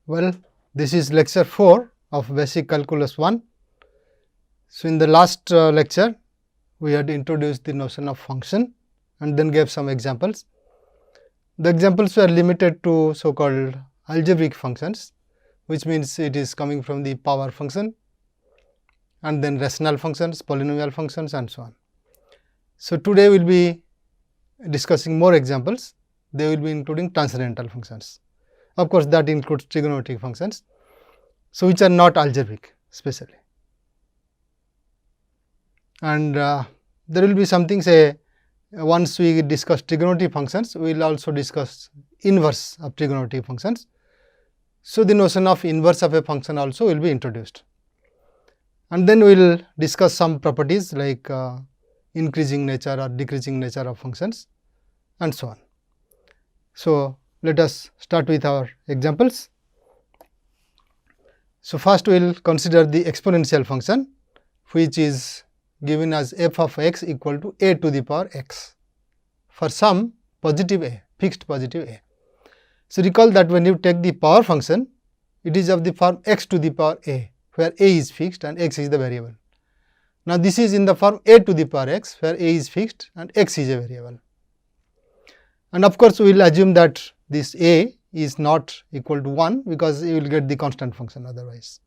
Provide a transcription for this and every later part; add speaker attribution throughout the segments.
Speaker 1: Well, this is lecture 4 of Basic Calculus 1. So, in the last lecture, we had introduced the notion of function and then gave some examples. The examples were limited to so called algebraic functions, which means it is coming from the power function and then rational functions, polynomial functions and so on. So, today we will be discussing more examples. They will be including transcendental functions. Of course, that includes trigonometric functions, so which are not algebraic specially. And there will be something, say, once we discuss trigonometric functions, we will also discuss inverse of trigonometric functions. So, the notion of inverse of a function also will be introduced. And then we will discuss some properties like increasing nature or decreasing nature of functions and so on. So, let us start with our examples. So, first we will consider the exponential function, which is given as f of x equal to a to the power x for some positive a, fixed positive a. So, recall that when you take the power function, it is of the form x to the power a, where a is fixed and x is the variable. Now, this is in the form a to the power x, where a is fixed and x is a variable. And of course, we will assume that this a is not equal to 1, because you will get the constant function otherwise.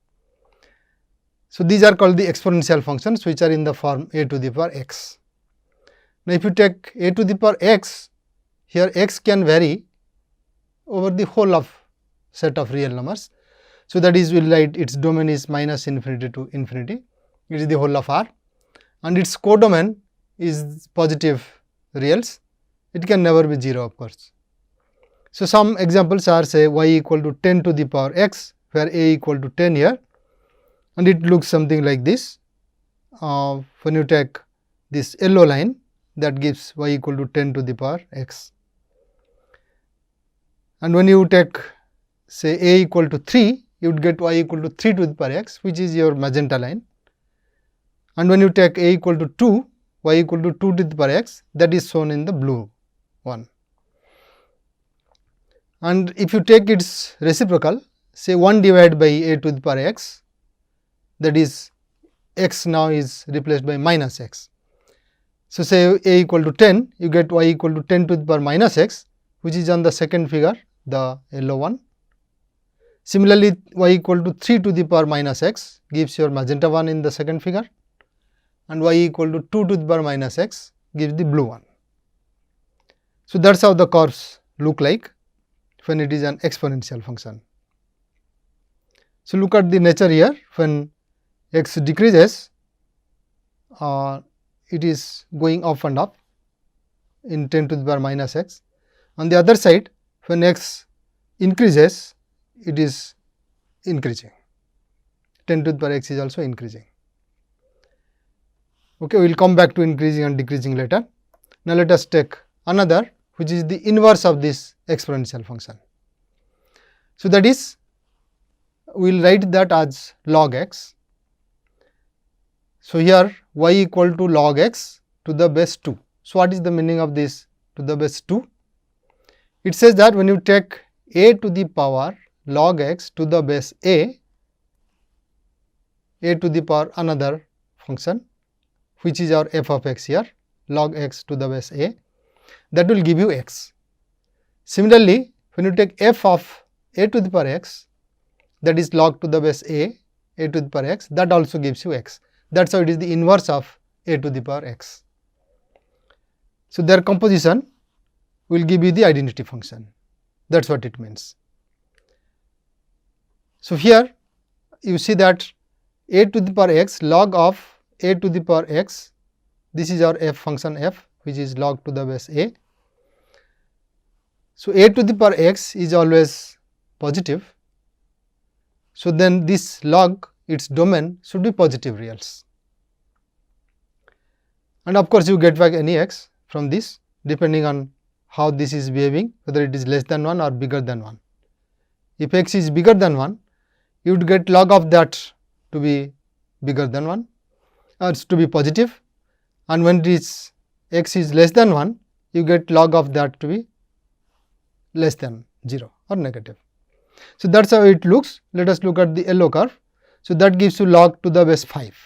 Speaker 1: So, these are called the exponential functions, which are in the form a to the power x. Now, if you take a to the power x, here x can vary over the whole of set of real numbers. So, that is, we will write its domain is minus infinity to infinity, it is the whole of R, and its codomain is positive reals. It can never be 0, of course. So, some examples are, say, y equal to 10 to the power x, where a equal to 10 here, and it looks something like this. When you take this yellow line, that gives y equal to 10 to the power x. And when you take, say, a equal to 3, you would get y equal to 3 to the power x, which is your magenta line. And when you take a equal to 2, y equal to 2 to the power x, that is shown in the blue one. And if you take its reciprocal, say 1 divided by a to the power x, that is x now is replaced by minus x. So, say a equal to 10, you get y equal to 10 to the power minus x, which is on the second figure, the yellow one. Similarly, y equal to 3 to the power minus x gives your magenta one in the second figure, and y equal to 2 to the power minus x gives the blue one. So, that is how the curves look like when it is an exponential function. So, look at the nature here. When x decreases, it is going up and up in 10 to the power minus x. On the other side, when x increases, it is increasing, 10 to the power x is also increasing. Okay, we will come back to increasing and decreasing later. Now, let us take another, which is the inverse of this exponential function. So, that is, we will write that as log x. So, here y equal to log x to the base 2. So, what is the meaning of this to the base 2? It says that when you take a to the power log x to the base a to the power another function, which is our f of x here, log x to the base a, that will give you x. Similarly, when you take f of a to the power x, that is log to the base a to the power x, that also gives you x. That is how it is the inverse of a to the power x. So, their composition will give you the identity function, that is what it means. So, here you see that a to the power x log of a to the power x, this is our f function f, which is log to the base a. So, a to the power x is always positive. So, then this log, its domain should be positive reals. And of course, you get back any x from this, depending on how this is behaving, whether it is less than 1 or bigger than 1. If x is bigger than 1, you would get log of that to be bigger than 1 or to be positive, and when this x is less than 1, you get log of that to be less than 0 or negative. So, that is how it looks. Let us look at the yellow curve. So, that gives you log to the base 5.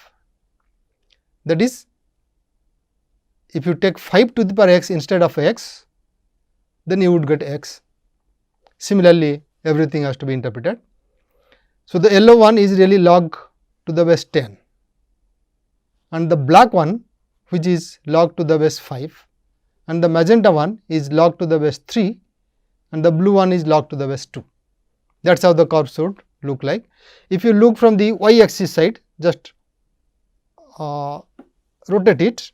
Speaker 1: That is, if you take 5 to the power x instead of x, then you would get x. Similarly, everything has to be interpreted. So, the yellow one is really log to the base 10, and the black one which is log to the base 5, and the magenta one is log to the base 3, and the blue one is log to the base 2. That is how the curve should look like. If you look from the y axis side, just rotate it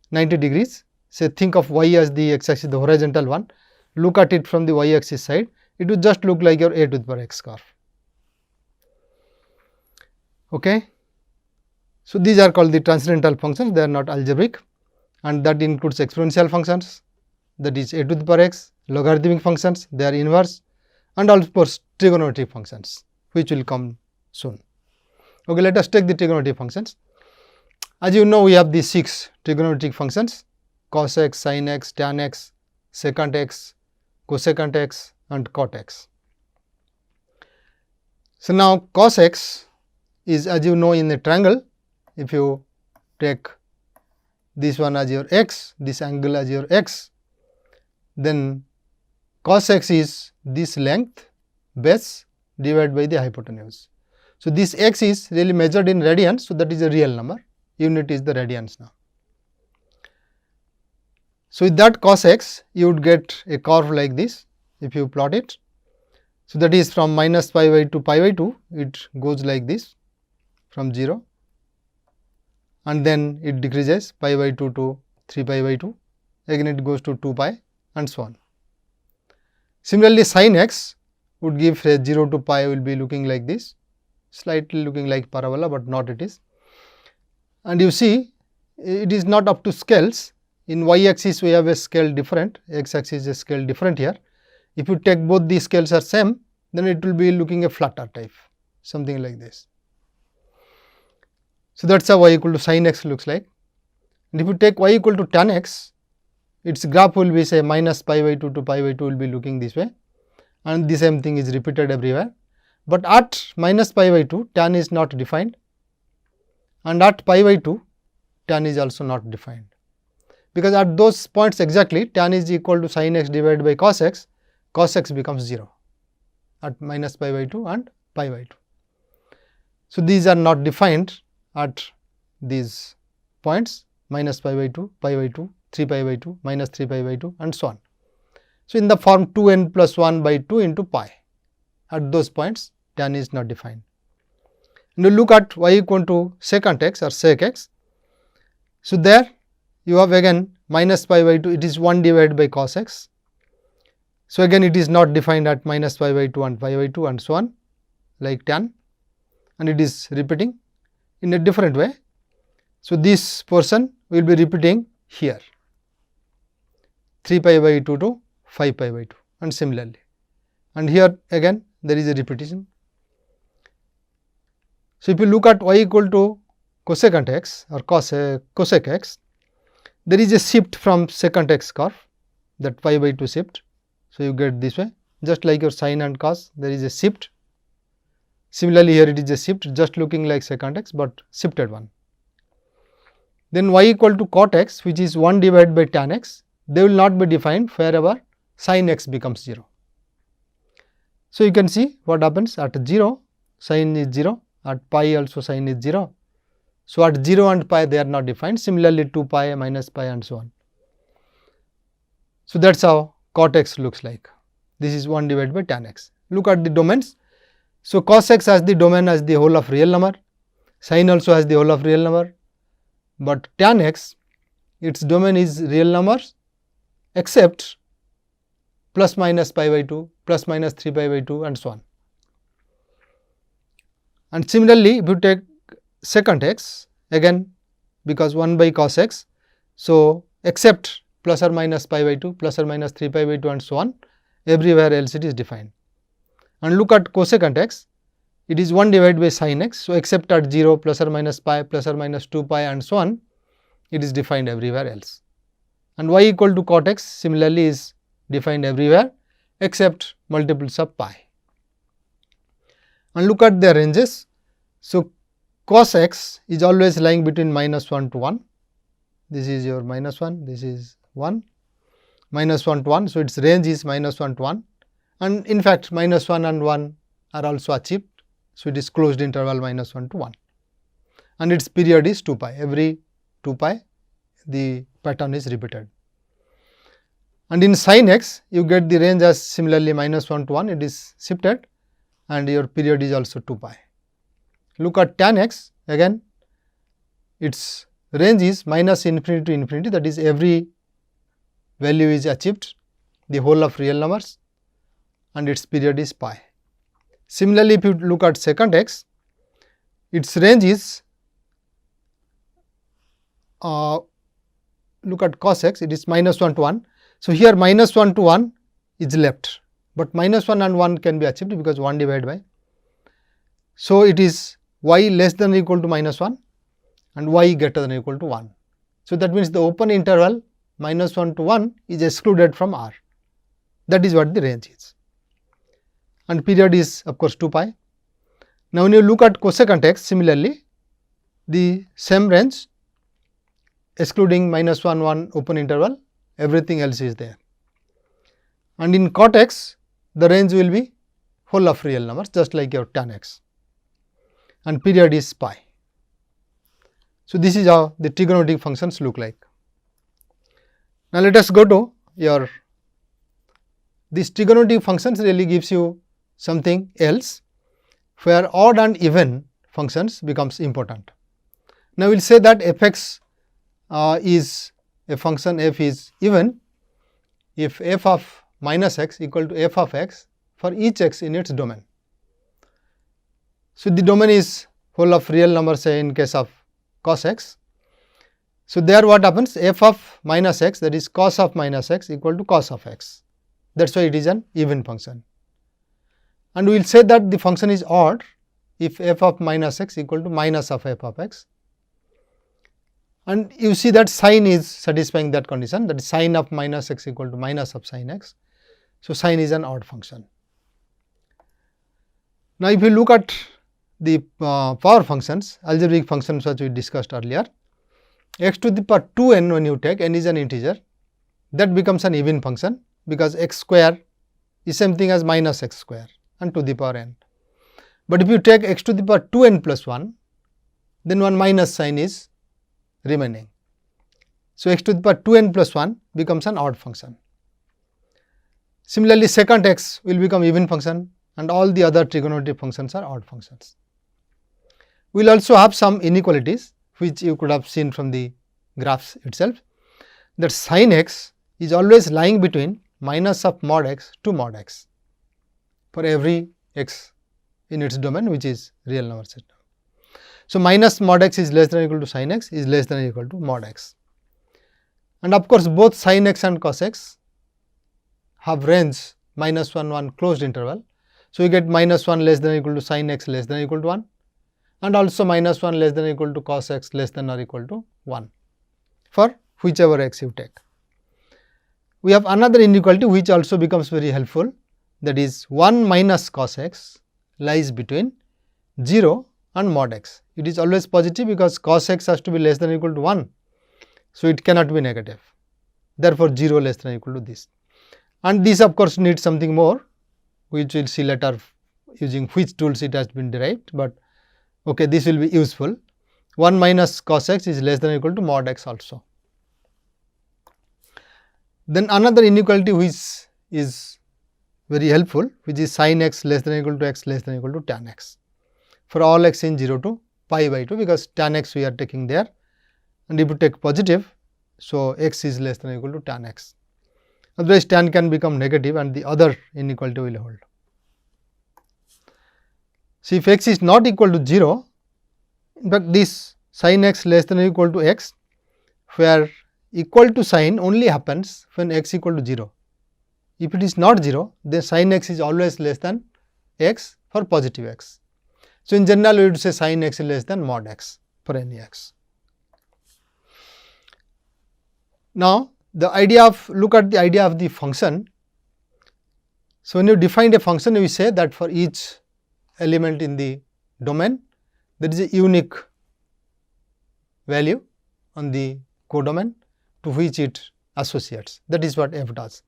Speaker 1: 90 degrees. Say think of y as the x axis, the horizontal one. Look at it from the y axis side, it would just look like your a to the power x curve. Okay. So, these are called the transcendental functions, they are not algebraic, and that includes exponential functions, that is a to the power x, logarithmic functions, they are inverse, and also trigonometric functions, which will come soon. Okay, let us take the trigonometric functions. As you know, we have these 6 trigonometric functions: cos x, sin x, tan x, secant x, cosecant x, and cot x. So, now cos x is, as you know, in a triangle. If you take this one as your x, this angle as your x, then cos x is this length base divided by the hypotenuse. So, this x is really measured in radians. So, that is a real number, unit is the radians now. So, with that cos x, you would get a curve like this if you plot it. So, that is from minus pi by 2 pi by 2, it goes like this from 0, and then it decreases pi by 2 to 3 pi by 2, again it goes to 2 pi and so on. Similarly, sin x would give 0 to pi will be looking like this, slightly looking like parabola, but not it is. And you see it is not up to scales. In y axis we have a scale different, x axis is a scale different here. If you take both the scales are same, then it will be looking a flatter type, something like this. So, that is how y equal to sin x looks like. And if you take y equal to tan x, its graph will be say minus pi by 2 to pi by 2 will be looking this way, and the same thing is repeated everywhere. But at minus pi by 2, tan is not defined, and at pi by 2, tan is also not defined, because at those points exactly tan is equal to sin x divided by cos x becomes 0 at minus pi by 2 and pi by 2. So, these are not defined at these points minus pi by 2, pi by 2, 3 pi by 2, minus 3 pi by 2 and so on. So, in the form 2n plus 1 by 2 into pi, at those points tan is not defined. And you look at y equal to secant x or sec x. So, there you have again minus pi by 2, it is 1 divided by cos x. So, again it is not defined at minus pi by 2 and pi by 2 and so on like tan, and it is repeating in a different way. So, this portion will be repeating here 3 pi by 2 to 5 pi by 2 and similarly, and here again there is a repetition. So, if you look at y equal to cosecant x or cosec x, there is a shift from secant x curve, that pi by 2 shift. So, you get this way, just like your sin and cos, there is a shift. Similarly, here it is a shift, just looking like secant x, but shifted one. Then y equal to cot x, which is 1 divided by tan x, they will not be defined wherever sin x becomes 0. So, you can see what happens at 0, sin is 0, at pi also sin is 0. So, at 0 and pi they are not defined, similarly 2 pi, minus pi and so on. So, that is how cot x looks like. This is 1 divided by tan x. Look at the domains. So, cos x has the domain as the whole of real number, sin also has the whole of real number, but tan x, its domain is real numbers except plus minus pi by 2, plus minus 3 pi by 2 and so on. And similarly, if you take secant x, again because 1 by cos x, so except plus or minus pi by 2, plus or minus 3 pi by 2 and so on, everywhere else it is defined. And look at cosecant x, it is 1 divided by sin x. So, except at 0, plus or minus pi, plus or minus 2 pi and so on, it is defined everywhere else. And y equal to cot x similarly is defined everywhere except multiples of pi. and look at their ranges. So, cos x is always lying between -1 to 1. This is your -1, this is 1, -1 to 1. So, its range is -1 to 1, and in fact, -1 and 1 are also achieved. So, it is closed interval -1 to 1, and its period is 2 pi. Every 2 pi the pattern is repeated. And in sin x, you get the range as similarly -1 to 1, it is shifted, and your period is also 2 pi. Look at tan x, again its range is -infinity to infinity, that is every value is achieved, the whole of real numbers, and its period is pi. Similarly, if you look at secant x, its range is look at cos x, it is -1 to 1. So, here -1 to 1 is left, but -1 and 1 can be achieved because 1 divided by. So, it is y less than or equal to -1 and y greater than or equal to 1. So, that means the open interval -1 to 1 is excluded from R. That is what the range is, and period is of course 2 pi. Now, when you look at cosecant x, similarly the same range excluding -1, 1 open interval, everything else is there. And in cot x, the range will be whole of real numbers, just like your tan x, and period is pi. So, this is how the trigonometric functions look like. Now, let us go to your these trigonometric functions really gives you something else, where odd and even functions becomes important. Now, we will say that f x is a function f is even if f of minus x equal to f of x for each x in its domain. So, the domain is whole of real number, say in case of cos x. So, there what happens, f of minus x, that is cos of minus x equal to cos of x, that is why it is an even function. And we will say that the function is odd if f of minus x equal to minus of f of x, and you see that sin is satisfying that condition, that is sin of minus x equal to minus of sin x. So, sin is an odd function. Now, if you look at the power functions, algebraic functions which we discussed earlier, x to the power 2n when you take, n is an integer, that becomes an even function, because x square is same thing as minus x square and to the power n. But if you take x to the power 2n plus 1, then one minus sign is remaining. So, x to the power 2n plus 1 becomes an odd function. Similarly, secant x will become even function, and all the other trigonometric functions are odd functions. We will also have some inequalities, which you could have seen from the graphs itself, that sin x is always lying between minus of mod x to mod x for every x in its domain, which is real number system. So, minus mod x is less than or equal to sin x is less than or equal to mod x, and of course, both sin x and cos x have range -1, 1 closed interval. So, you get -1 less than or equal to sin x less than or equal to 1, and also -1 less than or equal to cos x less than or equal to 1 for whichever x you take. We have another inequality which also becomes very helpful, that is 1 minus cos x lies between 0 and mod x. It is always positive because cos x has to be less than or equal to 1. So, it cannot be negative, therefore, 0 less than or equal to this, and this of course needs something more, which we will see later using which tools it has been derived, but okay, this will be useful. 1 minus cos x is less than or equal to mod x also. Then another inequality which is very helpful, which is sin x less than or equal to x less than or equal to tan x for all x in 0 to pi by 2, because tan x we are taking there, and if you take positive, so x is less than or equal to tan x. Otherwise, tan can become negative and the other inequality will hold. So, if x is not equal to 0, in fact, this sin x less than or equal to x, where equal to sign only happens when x equal to 0. If it is not 0, then sin x is always less than x for positive x. So, in general we would say sin x is less than mod x for any x. Now, the idea of look at the idea of the function. So, when you define a function, we say that for each element in the domain, there is a unique value on the codomain to which it associates. That is what f does.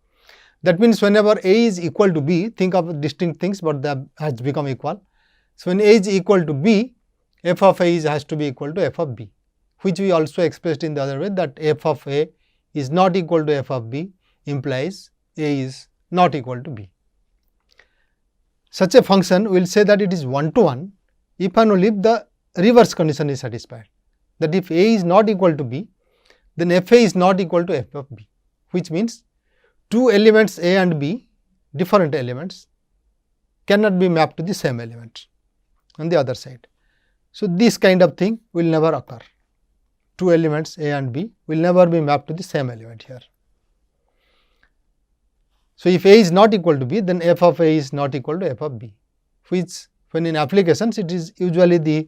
Speaker 1: That means, whenever a is equal to b, think of distinct things, but they has become equal. So, when a is equal to b, f of a has to be equal to f of b, which we also expressed in the other way, that f of a is not equal to f of b implies a is not equal to b. Such a function we will say that it is 1 to 1 if and only if the reverse condition is satisfied, that if a is not equal to b, then f a is not equal to f of b, which means two elements a and b, different elements, cannot be mapped to the same element on the other side. So, this kind of thing will never occur. Two elements a and b will never be mapped to the same element here. So, if a is not equal to b, then f of a is not equal to f of b, which when in applications it is usually the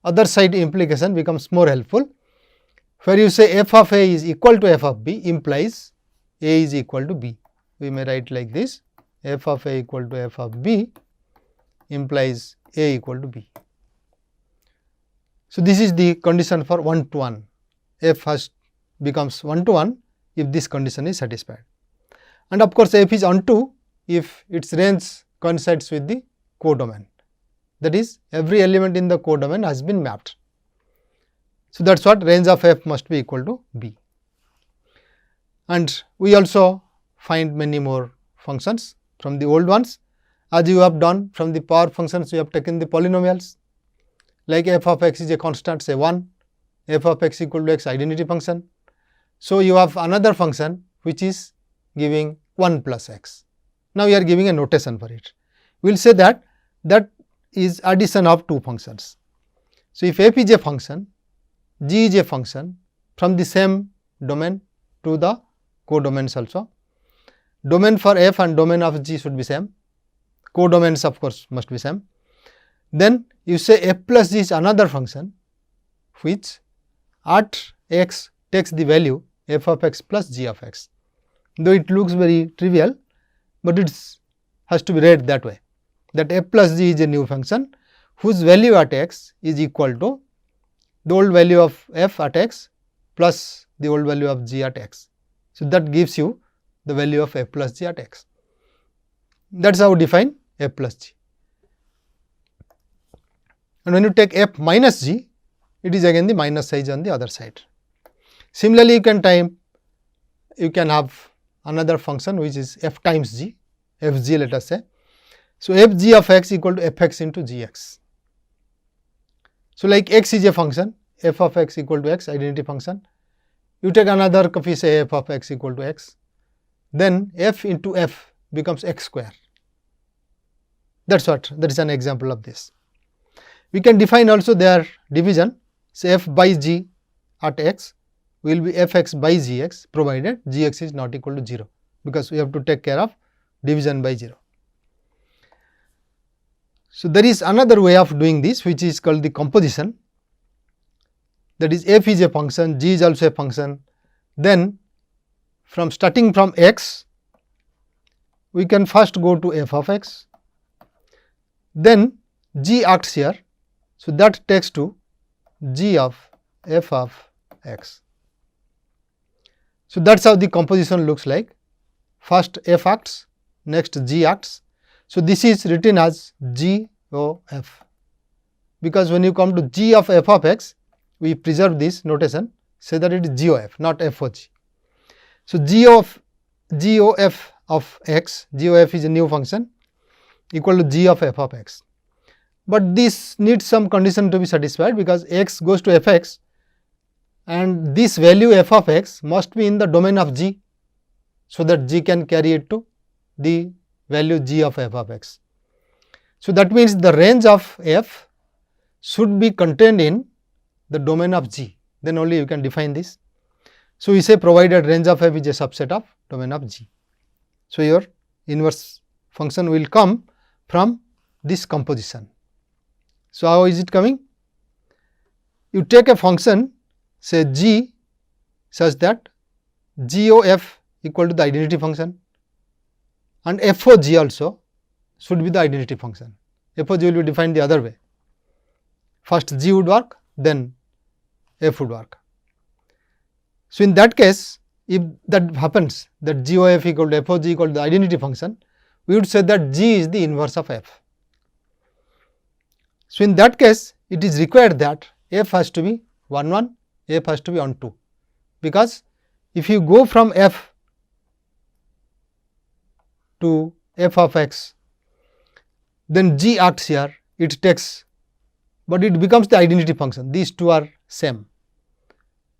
Speaker 1: other side implication becomes more helpful, where you say f of a is equal to f of b implies a is equal to b. We may write like this, f of a equal to f of b implies a equal to b. So, this is the condition for 1 to 1, f has becomes 1 to 1 if this condition is satisfied. And of course, f is onto if its range coincides with the codomain, that is every element in the codomain has been mapped. So, that is what range of f must be equal to b. And we also find many more functions from the old ones, as you have done from the power functions. We have taken the polynomials like f of x is a constant, say 1, f of x equal to x identity function. So, you have another function which is giving 1 plus x. Now, we are giving a notation for it. We will say that that is addition of two functions. So, if f is a function, g is a function from the same domain to the codomains also. Domain for f and domain of g should be same, codomains of course must be same. Then you say f plus g is another function which at x takes the value f of x plus g of x. Though it looks very trivial, but it has to be read that way, that f plus g is a new function whose value at x is equal to the old value of f at x plus the old value of g at x. So, that gives you the value of f plus g at x. That is how we define f plus g. And when you take f minus g, it is again the minus sign on the other side. Similarly, you can have another function which is f times g, f g let us say. So, f g of x equal to f x into g x. So, like x is a function, f of x equal to x identity function. You take another copy, say f of x equal to x, then f into f becomes x square. That is an example of this. We can define also their division, say f by g at x will be f x by g x, provided g x is not equal to 0, because we have to take care of division by 0. So, there is another way of doing this which is called the composition, that is f is a function, g is also a function. Then from starting from x, we can first go to f of x, then g acts here. So, that takes to g of f of x. So, that is how the composition looks like. First f acts, next g acts. So, this is written as g o f, because when you come to g of f of x, we preserve this notation, say that it is g o f, not f o g. So, g o f of x, g o f is a new function equal to g of f of x. But this needs some condition to be satisfied, because x goes to f x and this value f of x must be in the domain of g, so that g can carry it to the value g of f of x. So, that means the range of f should be contained in the domain of g, then only you can define this. So, we say provided range of f is a subset of domain of g. So, your inverse function will come from this composition. So, how is it coming? You take a function, say g, such that g o f equal to the identity function, and f o g also should be the identity function. FOG will be defined the other way. First G would work, then F would work. So, in that case, if that happens, that G of F equal to FOG equal to the identity function, we would say that G is the inverse of F. So, in that case, it is required that F has to be 1 1, F has to be on 2, because if you go from F to F of x, then G acts here, it takes, but it becomes the identity function, these two are same.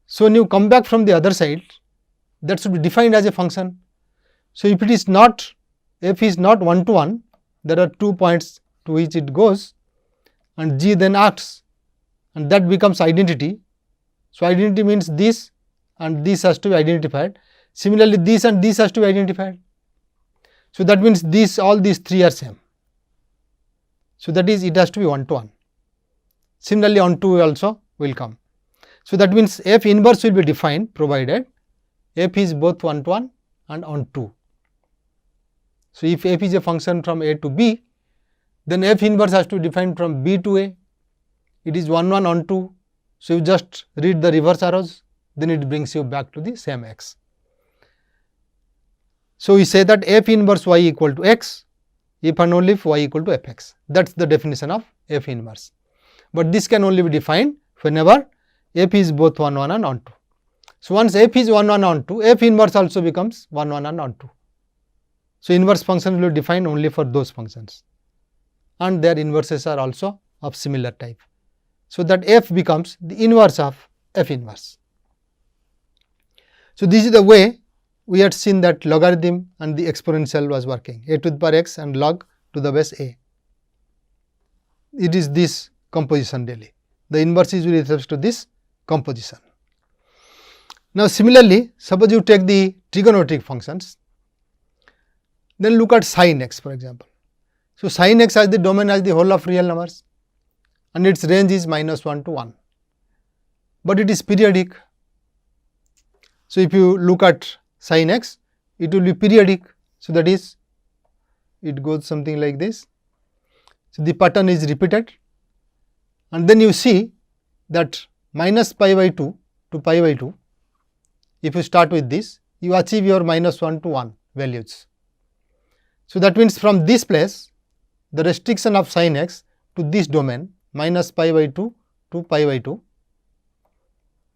Speaker 1: So, when you come back from the other side, that should be defined as a function. So, if it is not, F is not 1 to 1, there are 2 points to which it goes and G then acts, and that becomes identity. So, identity means this and this has to be identified. Similarly, this and this has to be identified. So, that means this, all these three are same. So, that is, it has to be 1 to 1. Similarly, on 2 also will come. So, that means F inverse will be defined provided F is both 1 to 1 and on 2. So, if F is a function from A to B, then F inverse has to be defined from B to A. It is 1 1 on 2. So, you just read the reverse arrows, then it brings you back to the same x. So, we say that F inverse y equal to x if and only if y equal to f x. That is the definition of F inverse. But this can only be defined whenever F is both 1 1 and on 2. So, once F is 1 1 on 2, F inverse also becomes 1 1 and on 2. So, inverse function will be defined only for those functions, and their inverses are also of similar type. So, that F becomes the inverse of F inverse. So, this is the way we had seen that logarithm and the exponential was working, a to the power x and log to the base a. It is this composition really. The inverse is with respect to this composition. Now, similarly, suppose you take the trigonometric functions, then look at sin x for example. So, sin x has the domain as the whole of real numbers and its range is -1 to 1, but it is periodic. So, if you look at sin x, it will be periodic. So, that is, it goes something like this. So, the pattern is repeated, and then you see that minus pi by 2 to pi by 2, if you start with this, you achieve your -1 to 1 values. So, that means from this place, the restriction of sin x to this domain minus pi by 2 to pi by 2,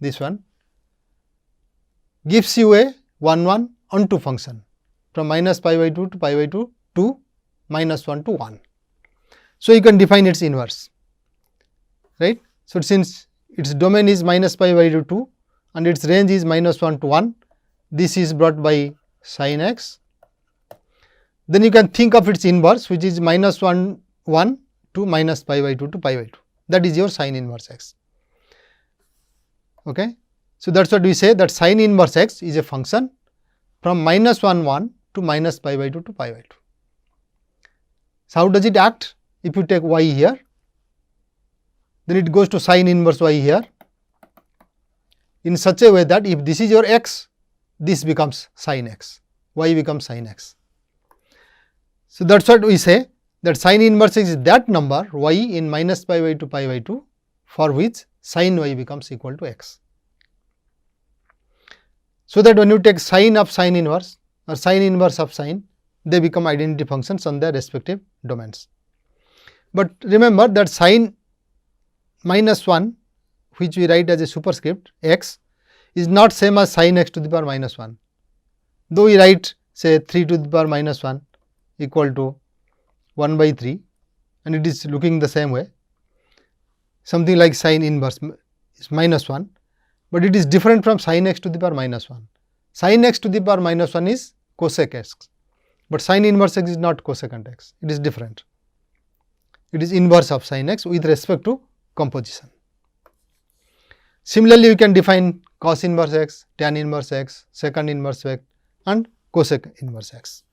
Speaker 1: this one gives you a 1 1 on 2 function from minus pi by 2 to pi by 2 to -1 to 1. So, you can define its inverse, right. So, since its domain is minus pi by 2 and its range is -1 to 1, this is brought by sin x. Then you can think of its inverse, which is -1 1 to minus pi by 2 to pi by 2. That is your sin inverse x. Okay. So, that is what we say, that sin inverse x is a function from -1 1 to minus pi by 2 to pi by 2. So, how does it act? If you take y here, then it goes to sin inverse y here in such a way that if this is your x, this becomes sin x, y becomes sin x. So, that is what we say, that sin inverse x is that number y in minus pi by 2 pi by 2 for which sin y becomes equal to x. So, that when you take sin of sin inverse or sin inverse of sin, they become identity functions on their respective domains. But remember that sin -1, which we write as a superscript x, is not same as sin x to the power -1. Though we write say 3 to the power -1 equal to 1 by 3, and it is looking the same way, something like sin inverse is -1, but it is different from sin x to the power -1. Sin x to the power -1 is cosec x, but sin inverse x is not cosecant x, it is different. It is inverse of sin x with respect to composition. Similarly, you can define cos inverse x, tan inverse x, secant inverse x and cosec inverse x.